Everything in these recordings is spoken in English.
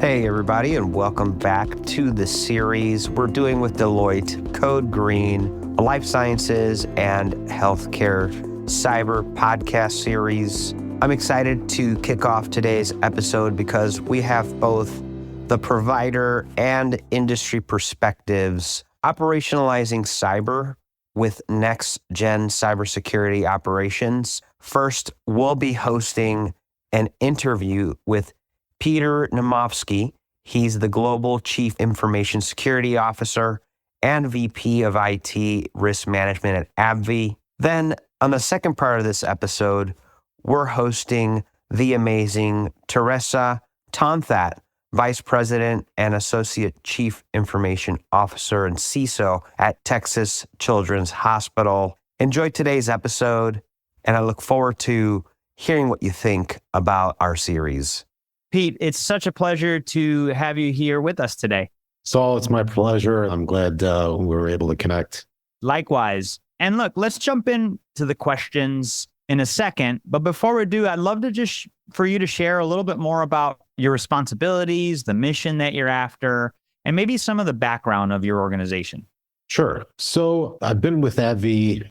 Hey, everybody, and welcome back to the series we're doing with Deloitte, Code Green, a life sciences and healthcare cyber podcast series. I'm excited to kick off today's episode because we have both the provider and industry perspectives operationalizing cyber with next-gen cybersecurity operations. First, we'll be hosting an interview with Peter Naumovski. He's the Global Chief Information Security Officer and VP of IT Risk Management at AbbVie. Then, on the second part of this episode, we're hosting the amazing Teresa Tonthat, Vice President and Associate Chief Information Officer and CISO at Texas Children's Hospital. Enjoy today's episode, and I look forward to hearing what you think about our series. Pete, it's such a pleasure to have you here with us today. Saul, it's my pleasure. I'm glad we were able to connect. Likewise. And look, let's jump into the questions in a second. But before we do, I'd love to for you to share a little bit more about your responsibilities, the mission that you're after, and maybe some of the background of your organization. Sure. So I've been with AbbVie,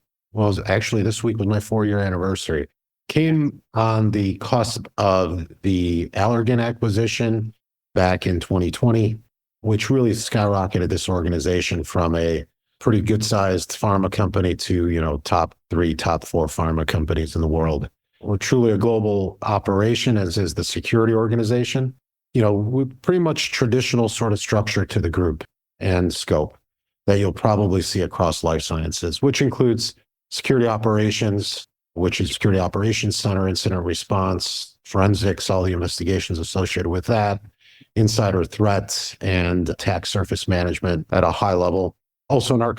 actually this week was my 4-year anniversary. Came on the cusp of the Allergan acquisition back in 2020, which really skyrocketed this organization from a pretty good-sized pharma company to, top 3, top 4 pharma companies in the world. We're truly a global operation, as is the security organization. We pretty much traditional sort of structure to the group and scope that you'll probably see across life sciences, which includes security operations, which is Security Operations Center, incident response, forensics, all the investigations associated with that, insider threats, and attack surface management at a high level. Also an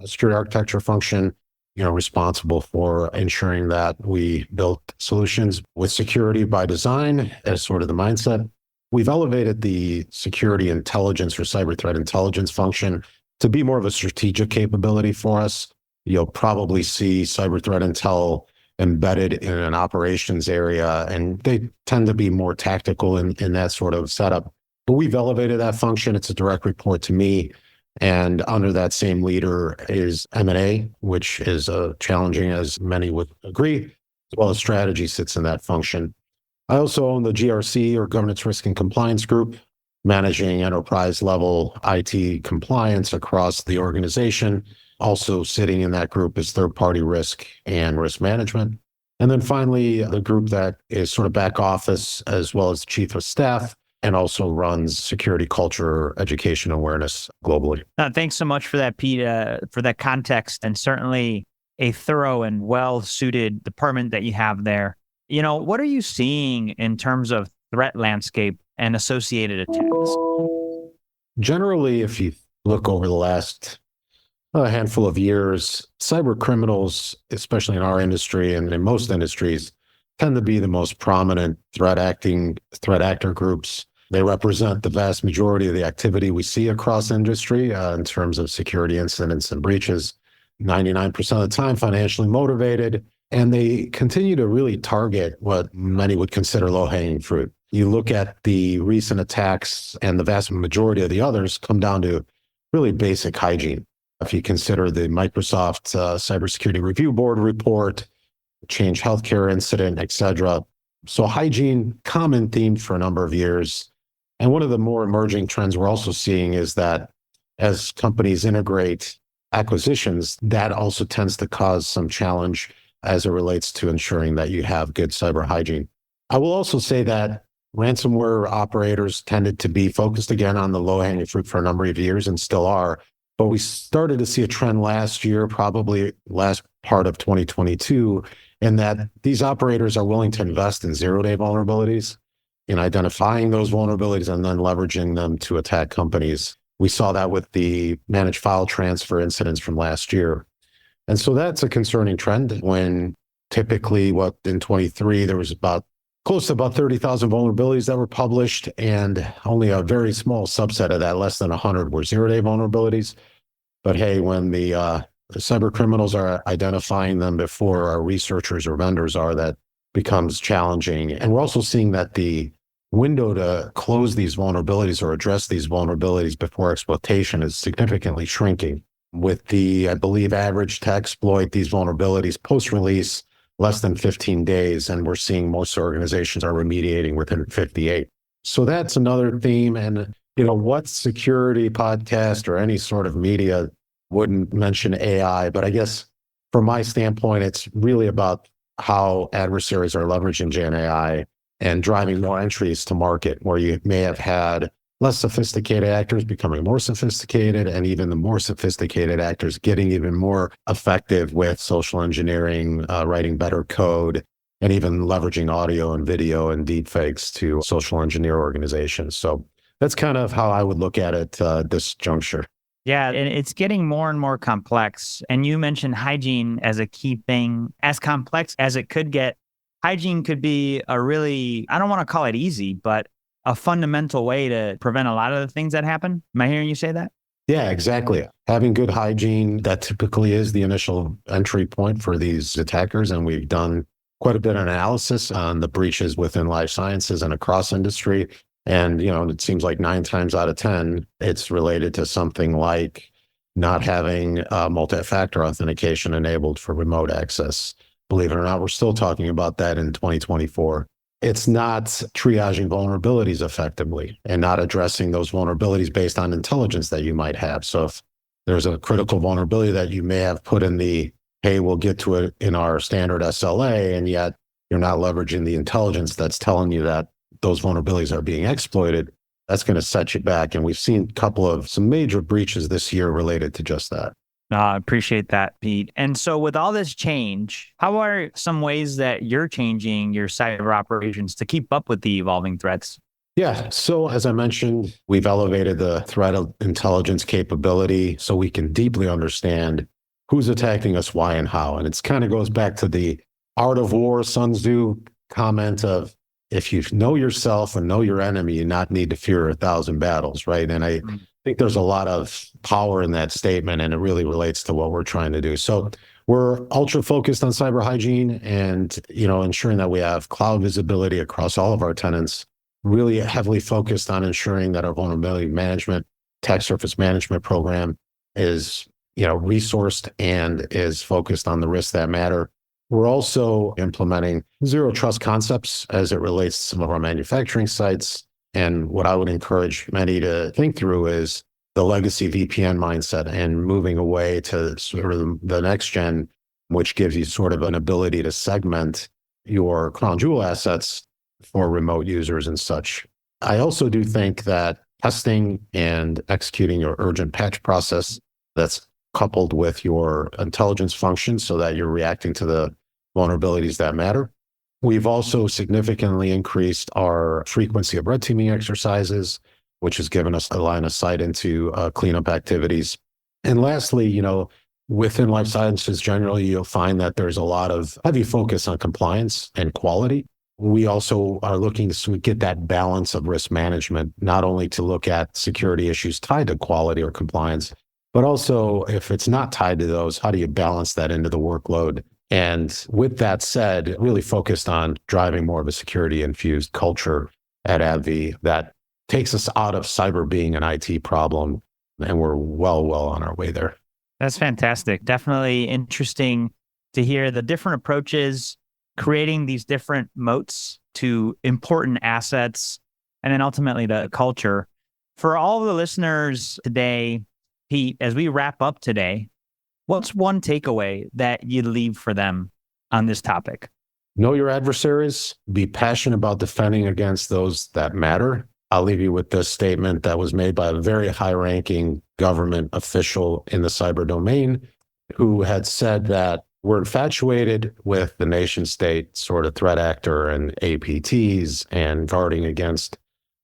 security architecture function, responsible for ensuring that we build solutions with security by design as sort of the mindset. We've elevated the security intelligence or cyber threat intelligence function to be more of a strategic capability for us. You'll probably see cyber threat intel embedded in an operations area, and they tend to be more tactical in that sort of setup. But we've elevated that function. It's a direct report to me. And under that same leader is M&A, which is challenging, as many would agree, as well as strategy sits in that function. I also own the GRC, or Governance, Risk, and Compliance Group, managing enterprise-level IT compliance across the organization. Also sitting in that group is third-party risk and risk management. And then finally, the group that is sort of back office, as well as chief of staff, and also runs security culture, education, awareness globally. Thanks so much for that, Pete, for that context, and certainly a thorough and well-suited department that you have there. What are you seeing in terms of threat landscape and associated attacks? Generally, if you look over the last a handful of years, cyber criminals, especially in our industry and in most industries, tend to be the most prominent threat actor groups. They represent the vast majority of the activity we see across industry in terms of security incidents and breaches. 99% of the time financially motivated, and they continue to really target what many would consider low-hanging fruit. You look at the recent attacks, and the vast majority of the others come down to really basic hygiene. If you consider the Microsoft Cybersecurity Review Board report, Change Healthcare incident, et cetera. So hygiene, common theme for a number of years. And one of the more emerging trends we're also seeing is that as companies integrate acquisitions, that also tends to cause some challenge as it relates to ensuring that you have good cyber hygiene. I will also say that ransomware operators tended to be focused again on the low-hanging fruit for a number of years and still are. But we started to see a trend last year, probably last part of 2022, in that these operators are willing to invest in zero-day vulnerabilities, in identifying those vulnerabilities and then leveraging them to attack companies. We saw that with the managed file transfer incidents from last year. And so that's a concerning trend when typically in 23, there was close to about 30,000 vulnerabilities that were published, and only a very small subset of that, less than 100, were zero-day vulnerabilities. But hey, when the cyber criminals are identifying them before our researchers or vendors are, that becomes challenging. And we're also seeing that the window to close these vulnerabilities or address these vulnerabilities before exploitation is significantly shrinking. With the, I believe, average to exploit these vulnerabilities post-release, less than 15 days, and we're seeing most organizations are remediating within 58. So that's another theme. And, what security podcast or any sort of media wouldn't mention AI, but I guess from my standpoint, it's really about how adversaries are leveraging Gen AI and driving more entries to market, where you may have had less sophisticated actors becoming more sophisticated, and even the more sophisticated actors getting even more effective with social engineering, writing better code, and even leveraging audio and video and deepfakes to social engineer organizations. So that's kind of how I would look at it this juncture. Yeah, and it's getting more and more complex. And you mentioned hygiene as a key thing. As complex as it could get, hygiene could be a really, I don't want to call it easy, but a fundamental way to prevent a lot of the things that happen. Am I hearing you say that? Yeah, exactly. Having good hygiene, that typically is the initial entry point for these attackers. And we've done quite a bit of analysis on the breaches within life sciences and across industry. And, it seems like 9 times out of 10, it's related to something like not having multi-factor authentication enabled for remote access. Believe it or not, we're still talking about that in 2024. It's not triaging vulnerabilities effectively and not addressing those vulnerabilities based on intelligence that you might have. So if there's a critical vulnerability that you may have put in the, hey, we'll get to it in our standard SLA, and yet you're not leveraging the intelligence that's telling you that those vulnerabilities are being exploited, that's going to set you back. And we've seen some major breaches this year related to just that. I appreciate that, Pete. And so with all this change, how are some ways that you're changing your cyber operations to keep up with the evolving threats? Yeah. So as I mentioned, we've elevated the threat intelligence capability so we can deeply understand who's attacking us, why, and how. And it's kind of goes back to the art of war, Sun Tzu comment of, if you know yourself and know your enemy, you not need to fear 1,000 battles, right? And I think there's a lot of power in that statement, and it really relates to what we're trying to do. So we're ultra focused on cyber hygiene and, ensuring that we have cloud visibility across all of our tenants, really heavily focused on ensuring that our vulnerability management, attack surface management program is, resourced and is focused on the risks that matter. We're also implementing zero trust concepts as it relates to some of our manufacturing sites. And what I would encourage many to think through is the legacy VPN mindset and moving away to sort of the next gen, which gives you sort of an ability to segment your crown jewel assets for remote users and such. I also do think that testing and executing your urgent patch process that's coupled with your intelligence function so that you're reacting to the vulnerabilities that matter. We've also significantly increased our frequency of red teaming exercises, which has given us a line of sight into cleanup activities. And lastly, within life sciences, generally, you'll find that there's a lot of heavy focus on compliance and quality. We also are looking to get that balance of risk management, not only to look at security issues tied to quality or compliance, but also if it's not tied to those, how do you balance that into the workload? And with that said, really focused on driving more of a security-infused culture at AbbVie that takes us out of cyber being an IT problem, and we're well on our way there. That's fantastic. Definitely interesting to hear the different approaches, creating these different moats to important assets, and then ultimately the culture. For all the listeners today, Pete, as we wrap up today, what's one takeaway that you leave for them on this topic? Know your adversaries, be passionate about defending against those that matter. I'll leave you with this statement that was made by a very high-ranking government official in the cyber domain who had said that we're infatuated with the nation state sort of threat actor and APTs and guarding against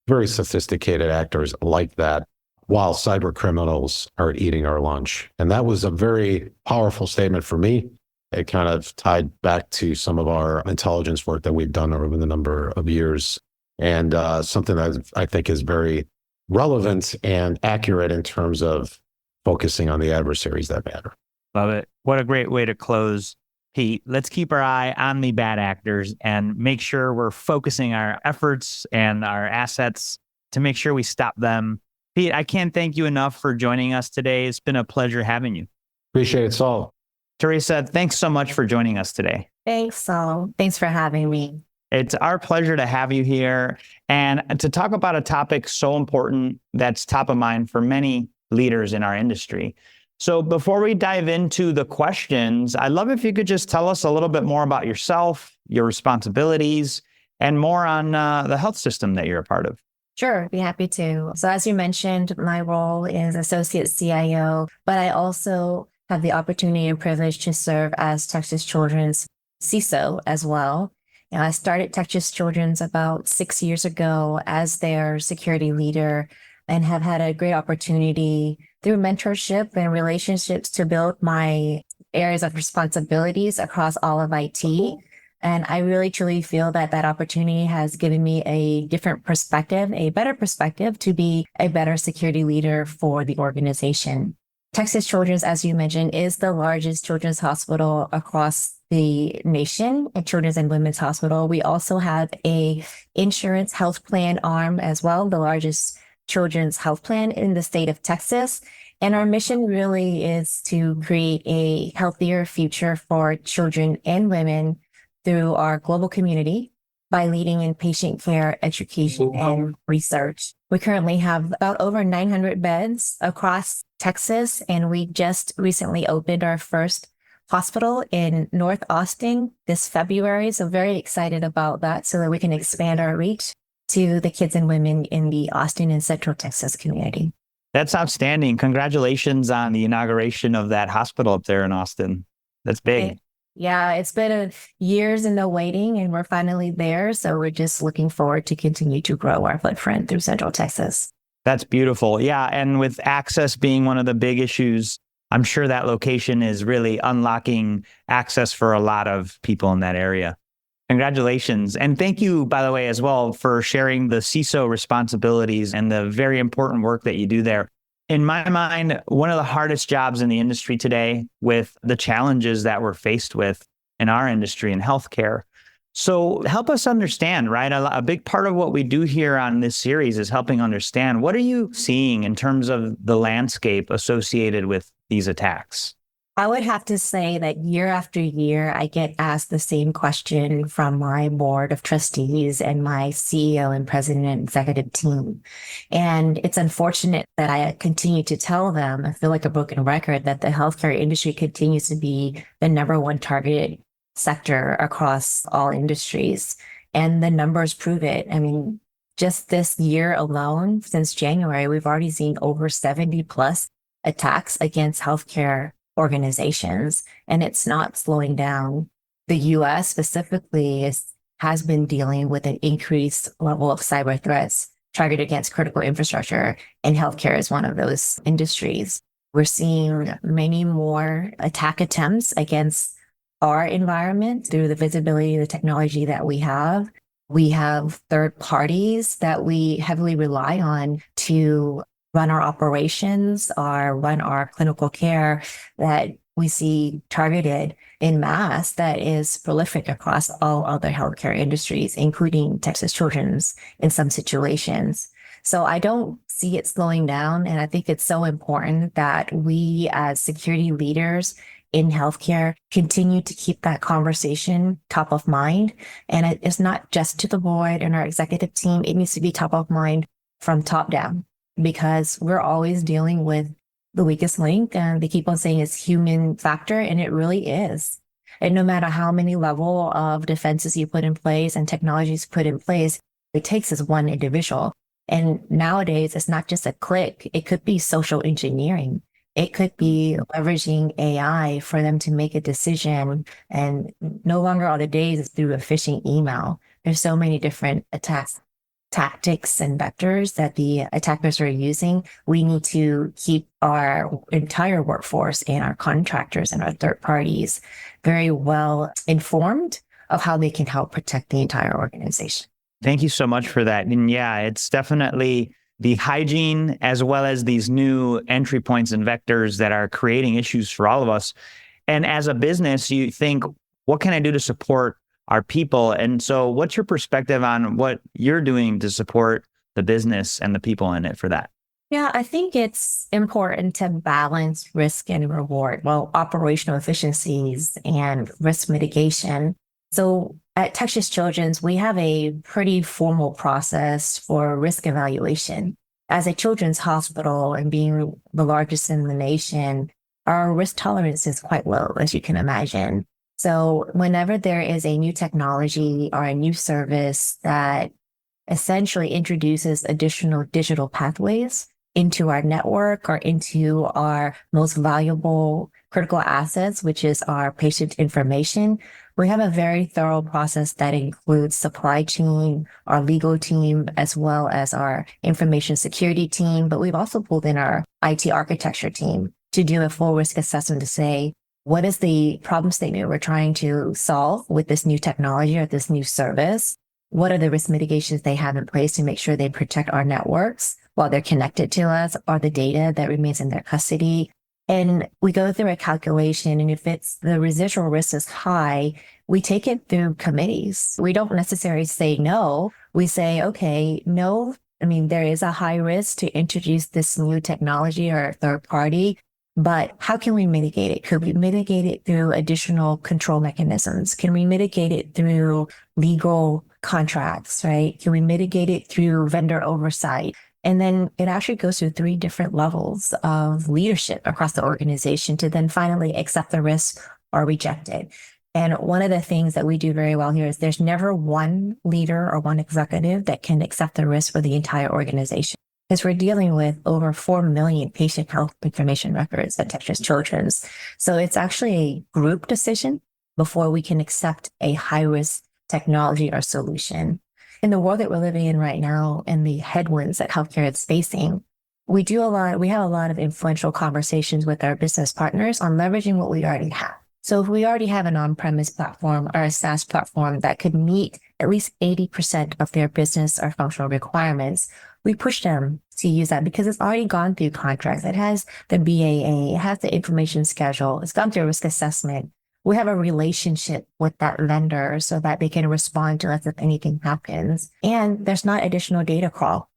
very sophisticated actors like that, while cyber criminals are eating our lunch. And that was a very powerful statement for me. It kind of tied back to some of our intelligence work that we've done over the number of years, and something that I think is very relevant and accurate in terms of focusing on the adversaries that matter. Love it. What a great way to close. Pete, let's keep our eye on the bad actors and make sure we're focusing our efforts and our assets to make sure we stop them. Pete, I can't thank you enough for joining us today. It's been a pleasure having you. Appreciate it, Saul. Teresa, thanks so much for joining us today. Thanks, Saul. Thanks for having me. It's our pleasure to have you here and to talk about a topic so important that's top of mind for many leaders in our industry. So before we dive into the questions, I'd love if you could just tell us a little bit more about yourself, your responsibilities, and more on the health system that you're a part of. Sure, be happy to. So as you mentioned, my role is Associate CIO, but I also have the opportunity and privilege to serve as Texas Children's CISO as well. I started Texas Children's about 6 years ago as their security leader and have had a great opportunity through mentorship and relationships to build my areas of responsibilities across all of IT. And I really, truly feel that that opportunity has given me a different perspective, a better perspective to be a better security leader for the organization. Texas Children's, as you mentioned, is the largest children's hospital across the nation, a children's and women's hospital. We also have a insurance health plan arm as well, the largest children's health plan in the state of Texas. And our mission really is to create a healthier future for children and women through our global community by leading in patient care, education, and research. We currently have about over 900 beds across Texas, and we just recently opened our first hospital in North Austin this February. So very excited about that so that we can expand our reach to the kids and women in the Austin and Central Texas community. That's outstanding. Congratulations on the inauguration of that hospital up there in Austin. That's big. Yeah, it's been years in the waiting and we're finally there. So we're just looking forward to continue to grow our footprint through Central Texas. That's beautiful. Yeah. And with access being one of the big issues, I'm sure that location is really unlocking access for a lot of people in that area. Congratulations. And thank you, by the way, as well, for sharing the CISO responsibilities and the very important work that you do there. In my mind, one of the hardest jobs in the industry today with the challenges that we're faced with in our industry in healthcare. So help us understand, right? A big part of what we do here on this series is helping understand what are you seeing in terms of the landscape associated with these attacks? I would have to say that year after year, I get asked the same question from my board of trustees and my CEO and president and executive team. And it's unfortunate that I continue to tell them, I feel like a broken record, that the healthcare industry continues to be the number one targeted sector across all industries. And the numbers prove it. I mean, just this year alone, since January, we've already seen over 70 plus attacks against healthcare organizations, and it's not slowing down. The US specifically has been dealing with an increased level of cyber threats targeted against critical infrastructure, and healthcare is one of those industries. We're seeing many more attack attempts against our environment through the visibility of the technology that we have. We have third parties that we heavily rely on to run our operations or run our clinical care that we see targeted in mass that is prolific across all other healthcare industries, including Texas Children's in some situations. So I don't see it slowing down. And I think it's so important that we as security leaders in healthcare continue to keep that conversation top of mind. And it's not just to the board and our executive team. It needs to be top of mind from top down, because we're always dealing with the weakest link. And they keep on saying it's human factor, and it really is. And no matter how many level of defenses you put in place and technologies put in place, it takes is one individual. And nowadays, it's not just a click. It could be social engineering. It could be leveraging AI for them to make a decision. And no longer are the days through a phishing email. There's so many different attacks, tactics and vectors that the attackers are using. We need to keep our entire workforce and our contractors and our third parties very well informed of how they can help protect the entire organization. Thank you so much for that. And yeah, it's definitely the hygiene as well as these new entry points and vectors that are creating issues for all of us. And as a business, you think, what can I do to support our people? And so what's your perspective on what you're doing to support the business and the people in it for that? Yeah, I think it's important to balance risk and reward, well, operational efficiencies and risk mitigation. So at Texas Children's, we have a pretty formal process for risk evaluation. As a children's hospital and being the largest in the nation, our risk tolerance is quite low, as you can imagine. So whenever there is a new technology or a new service that essentially introduces additional digital pathways into our network or into our most valuable critical assets, which is our patient information, we have a very thorough process that includes supply chain, our legal team, as well as our information security team. But we've also pulled in our IT architecture team to do a full risk assessment to say, what is the problem statement we're trying to solve with this new technology or this new service? What are the risk mitigations they have in place to make sure they protect our networks while they're connected to us, or the data that remains in their custody? And we go through a calculation, and if it's the residual risk is high, we take it through committees. We don't necessarily say no. We say, okay, no. I mean, there is a high risk to introduce this new technology or a third party, but how can we mitigate it? Could we mitigate it through additional control mechanisms? Can we mitigate it through legal contracts, right? Can we mitigate it through vendor oversight? And then it actually goes through 3 different levels of leadership across the organization to then finally accept the risk or reject it. And one of the things that we do very well here is there's never one leader or one executive that can accept the risk for the entire organization, because we're dealing with over 4 million patient health information records at Texas Children's. So it's actually a group decision before we can accept a high-risk technology or solution. In the world that we're living in right now and the headwinds that healthcare is facing, we have a lot of influential conversations with our business partners on leveraging what we already have. So if we already have an on-premise platform or a SaaS platform that could meet at least 80% of their business or functional requirements, we push them to use that because it's already gone through contracts. It has the BAA, it has the information schedule, it's gone through a risk assessment. We have a relationship with that vendor so that they can respond to us if anything happens. And there's not additional data crawl.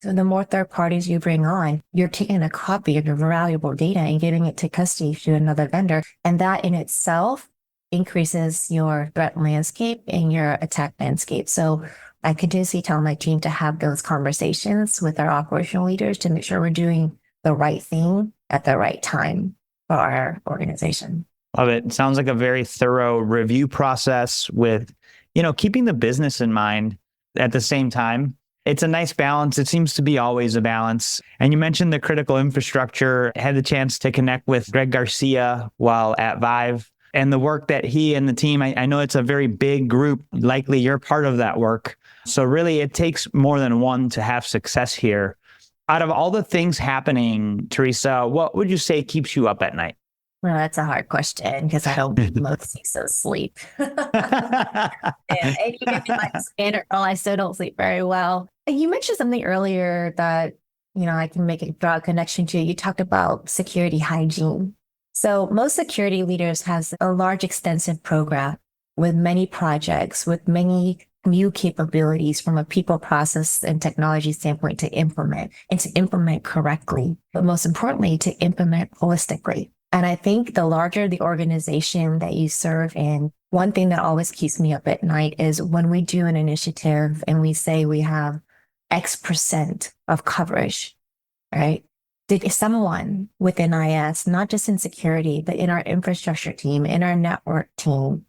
So the more third parties you bring on, you're taking a copy of your valuable data and giving it to custody to another vendor. And that in itself increases your threat landscape and your attack landscape. So I continuously tell my team to have those conversations with our operational leaders to make sure we're doing the right thing at the right time for our organization. Love it. It sounds like a very thorough review process with, keeping the business in mind at the same time. It's a nice balance. It seems to be always a balance. And you mentioned the critical infrastructure. I had the chance to connect with Greg Garcia while at Vive and the work that he and the team, I know it's a very big group. Likely you're part of that work. So really it takes more than one to have success here. Out of all the things happening, Teresa, what would you say keeps you up at night? Well, that's a hard question because I don't mostly sleep. And even my standard role, I still don't sleep very well. You mentioned something earlier that, I can make a broad connection to. You talked about security hygiene. So most security leaders have a large, extensive program with many projects, with many new capabilities from a people, process, and technology standpoint to implement and to implement correctly, but most importantly, to implement holistically. And I think the larger the organization that you serve in, one thing that always keeps me up at night is when we do an initiative and we say we have X% of coverage, right? Did someone within IS, not just in security, but in our infrastructure team, in our network team,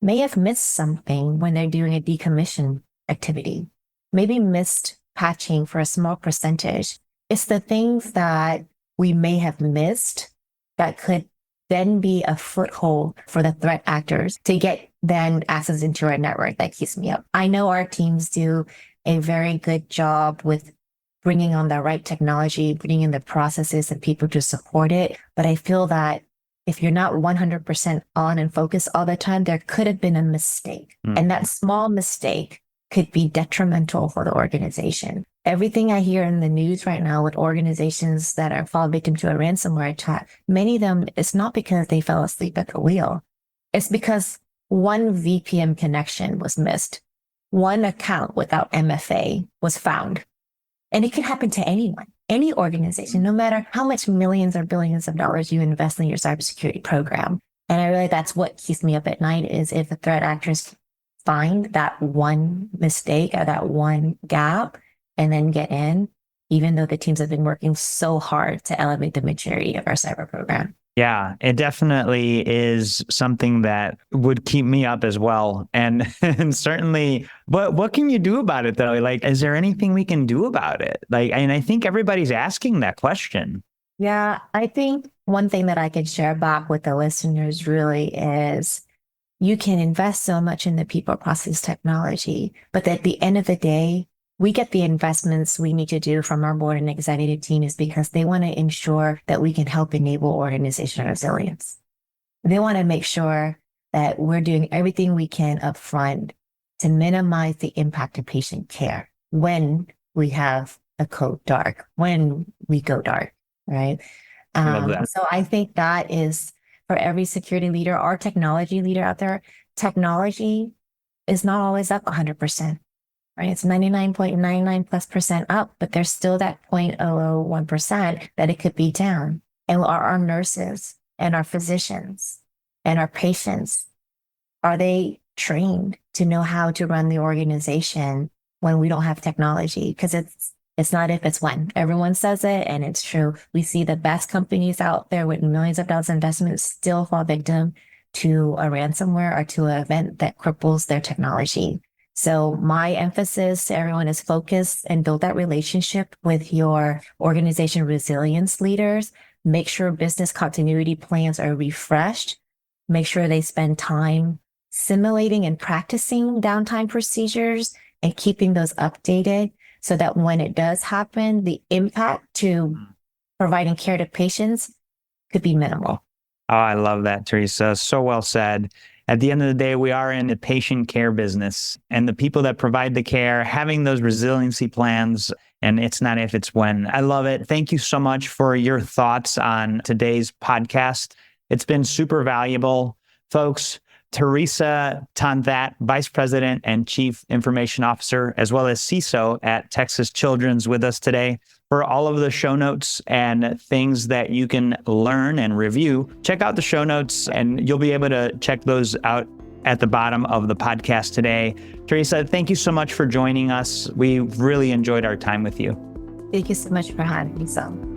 may have missed something when they're doing a decommission activity, maybe missed patching for a small percentage. It's the things that we may have missed that could then be a foothold for the threat actors to get then access into our network that keeps me up. I know our teams do a very good job with bringing on the right technology, bringing in the processes and people to support it. But I feel that if you're not 100% on and focused all the time, there could have been a mistake. And that small mistake could be detrimental for the organization. Everything I hear in the news right now with organizations that are fall victim to a ransomware attack, many of them, it's not because they fell asleep at the wheel. It's because one VPN connection was missed. One account without MFA was found. And it could happen to anyone, any organization, no matter how much millions or billions of dollars you invest in your cybersecurity program. And I really, that's what keeps me up at night is if the threat actors find that one mistake or that one gap and then get in, even though the teams have been working so hard to elevate the maturity of our cyber program. Yeah, it definitely is something that would keep me up as well. And certainly, but what can you do about it though? Like, is there anything we can do about it? Like, and I think everybody's asking that question. Yeah, I think one thing that I could share back with the listeners really is you can invest so much in the people process technology, but at the end of the day, we get the investments we need to do from our board and executive team is because they want to ensure that we can help enable organizational resilience. They want to make sure that we're doing everything we can upfront to minimize the impact of patient care when we have a code dark, when we go dark, right? Love that. So I think that is for every security leader or technology leader out there, technology is not always up 100%. Right? It's 99.99+% up, but there's still that 0.001% that it could be down. And are our nurses and our physicians and our patients, are they trained to know how to run the organization when we don't have technology? Because it's not if, it's when. Everyone says it, and it's true. We see the best companies out there with millions of dollars investments still fall victim to a ransomware or to an event that cripples their technology. So my emphasis to everyone is focus and build that relationship with your organization resilience leaders. Make sure business continuity plans are refreshed. Make sure they spend time simulating and practicing downtime procedures and keeping those updated so that when it does happen, the impact to providing care to patients could be minimal. Oh, I love that, Teresa. So well said. At the end of the day, we are in the patient care business, and the people that provide the care, having those resiliency plans, and it's not if, it's when. I love it. Thank you so much for your thoughts on today's podcast. It's been super valuable. Folks, Teresa Tonthat, Vice President and Chief Information Officer, as well as CISO at Texas Children's with us today. For all of the show notes and things that you can learn and review, check out the show notes and you'll be able to check those out at the bottom of the podcast today. Teresa, thank you so much for joining us. We really enjoyed our time with you. Thank you so much for having me, Sam.